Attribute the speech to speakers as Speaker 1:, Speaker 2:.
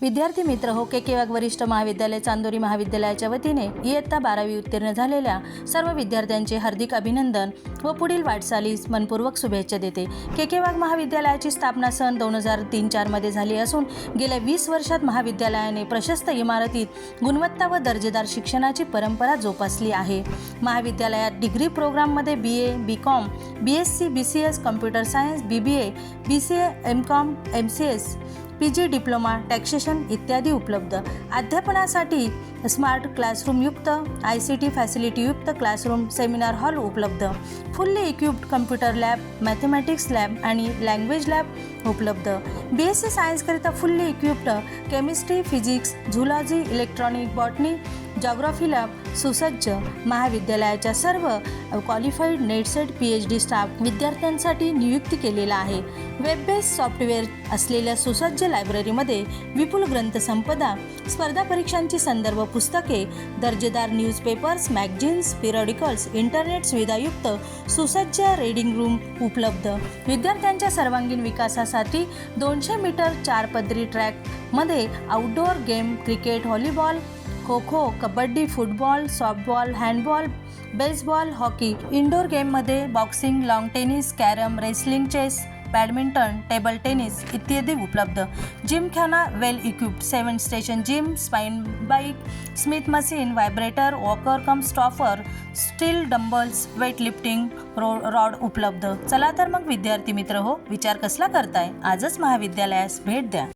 Speaker 1: विद्यार्थी मित्र हो, के वाघ वरिष्ठ महाविद्यालय चांदोरी महाविद्यालयाच्या वतीने इयत्ता 12वी उत्तीर्ण झालेल्या सर्व विद्यार्थ्यांचे हार्दिक अभिनंदन व पुढील वाटचालीस मनपूर्वक शुभेच्छा देते। के वाघ महाविद्यालयाची स्थापना सन 2003-4 मध्ये झाली असून गेल्या 20 वर्षात महाविद्यालयाने प्रशस्त इमारतीत गुणवत्ता व दर्जेदार शिक्षणाची परंपरा जोपासली आहे। महाविद्यालयात डिग्री प्रोग्राममध्ये BA, BCom, BSc, BCS, computer science, BBA, BCA, MCom, MCS, PG diploma, taxation इत्यादी उपलब्ध। अध्यापनासाठी स्मार्ट क्लासरूम युक्त ICT फॅसिलिटी युक्त क्लासरूम, सेमिनार हॉल उपलब्ध। Fully equipped computer lab, mathematics lab आणि लँग्वेज लॅब उपलब्ध। BSc सायन्सकरिता fully equipped chemistry, physics, zoology, electronic, botany, geography lab सुसज्ज। महाविद्यालयाच्या सर्व क्वालिफाईड नेटसेट PhD स्टाफ विद्यार्थ्यांसाठी नियुक्ती केलेला आहे। वेब बेस्ड सॉफ्टवेअर असलेल्या सुसज्ज लायब्ररीमध्ये विपुल ग्रंथसंपदा, स्पर्धा परीक्षांची संदर्भ पुस्तके, दर्जेदार न्यूजपेपर्स, मॅगझिन्स, पिरियडिकल्स, इंटरनेट सुविधायुक्त सुसज्ज रीडिंग रूम उपलब्ध। विद्यार्थ्यांच्या सर्वांगीण विकासासाठी 200 मीटर 4 पदरी ट्रॅकमध्ये outdoor game, cricket, volleyball, kho-kho, kabaddi, football, softball, handball, baseball, hockey, indoor गेममध्ये boxing, lawn tennis, carrom, wrestling, chess, badminton, table tennis इत्यादी उपलब्ध। Gymkhana well equipped, 7 station gym, spine bike, Smith machine, vibrator, walker cum stepper, steel dumbbells, weight lifting rod उपलब्ध। चला तर मग विद्यार्थी मित्र हो, विचार कसला करताय? आजच महाविद्यालयास भेट द्या।